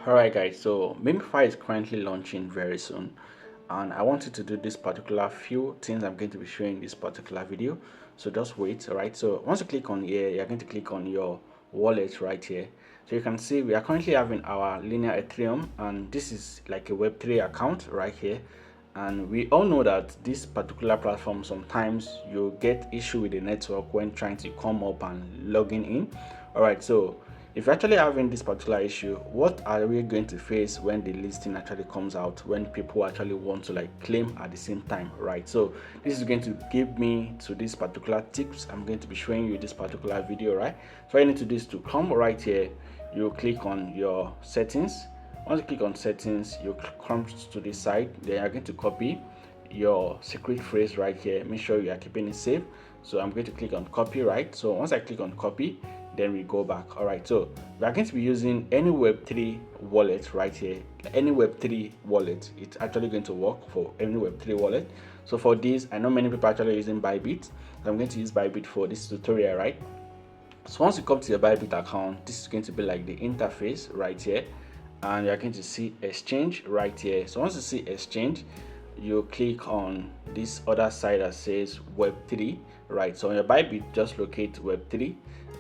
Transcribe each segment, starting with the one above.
Alright guys, so MemeFi is currently launching very soon, and I wanted to do this particular few things I'm going to be showing in this particular video. So just wait. Alright, so once you click on here, you're going to click on your wallet right here. So you can see we are currently having our linear Ethereum, and this is like a Web3 account right here. And we all know that this particular platform, sometimes you get issue with the network when trying to come up and logging in. All right, so if you're actually having this particular issue, what are we going to face when the listing actually comes out, when people actually want to like claim at the same time, right? So this is going to give me to this particular tips I'm going to be showing you this particular video, right? So all you need to do is to come right here, you click on your settings. Once you click on settings, you come to this side, then you're going to copy your secret phrase right here. Make sure you are keeping it safe. So I'm going to click on copy, right? So once I click on copy, then we go back. All right, so we are going to be using any Web3 wallet right here. Any Web3 wallet, it's actually going to work for any Web3 wallet. So for this, I know many people are actually using Bybit. So I'm going to use Bybit for this tutorial, right? So once you come to your Bybit account, this is going to be like the interface right here, and you're going to see exchange right here. So once you see exchange, you click on this other side that says Web3, right? So on your Bybit, just locate Web3,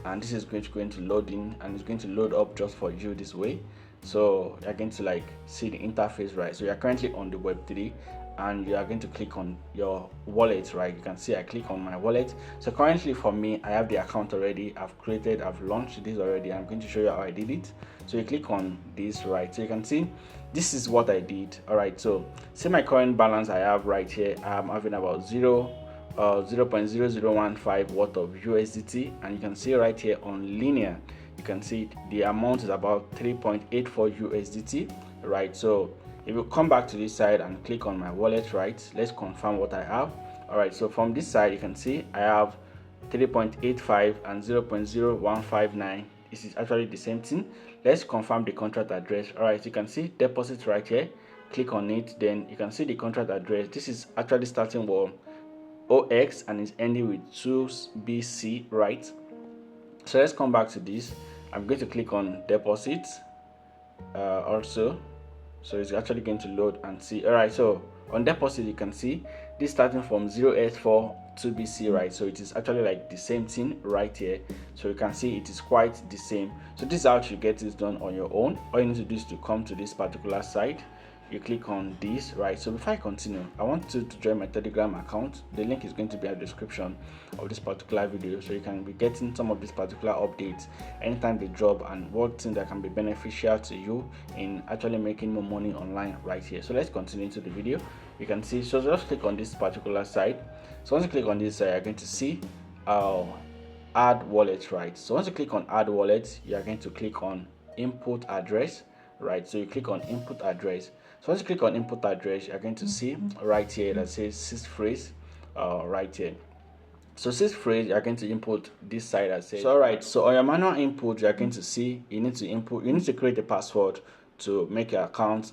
and this is going to load in, and it's going to load up just for you this way. So you're going to like see the interface, right? So you're currently on the Web3, and you are going to click on your wallet, right? You can see I click on my wallet. So currently for me, I have the account already. I've launched this already. I'm going to show you how I did it. So you click on this, right? So you can see this is what I did. All right, so see my current balance I have right here. I'm having about 0.0015 worth of USDT, and you can see right here on linear, you can see the amount is about 3.84 USDT, right? So if you come back to this side and click on my wallet, right, let's confirm what I have. All right, so from this side you can see I have 3.85 and 0.0159. This is actually the same thing. Let's confirm the contract address. All right, you can see deposit right here. Click on it, then you can see the contract address. This is actually starting with OX and it's ending with 2BC, right? So let's come back to this. I'm going to click on deposit also. So it's actually going to load and see. All right, so on deposit you can see this starting from 084 2BC, right? So it is actually like the same thing right here. So you can see it is quite the same. So this is how you get this done on your own. All you need to do is to come to this particular site, you click on this, right? So before I continue, I want you to join my Telegram account. The link is going to be in the description of this particular video, so you can be getting some of these particular updates anytime they drop, and what thing that can be beneficial to you in actually making more money online right here. So let's continue to the video. You can see, so just click on this particular site. So once you click on this site, you're going to see add wallet, right? So once you click on add wallet, you're going to click on input address, right? So you click on input address. So once you click on input address, you're going to see right here that says sys phrase right here. So sys phrase, you're going to input this side that says, so all right, so on your manual input, you're going to see you need to create a password to make your account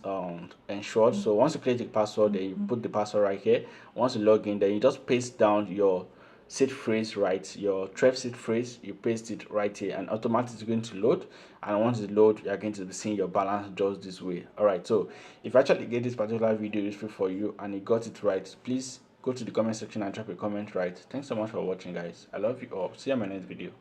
ensured. So once you create the password, then you put the password right here. Once you log in, then you just paste down your seed phrase, right? Your tref seed phrase, you paste it right here, and automatically it's going to load. And once it load, you're going to be seeing your balance just this way. All right, so if you actually get this particular video useful for you and you got it right, please go to the comment section and drop a comment, right? Thanks so much for watching, guys. I love you all. See you in my next video.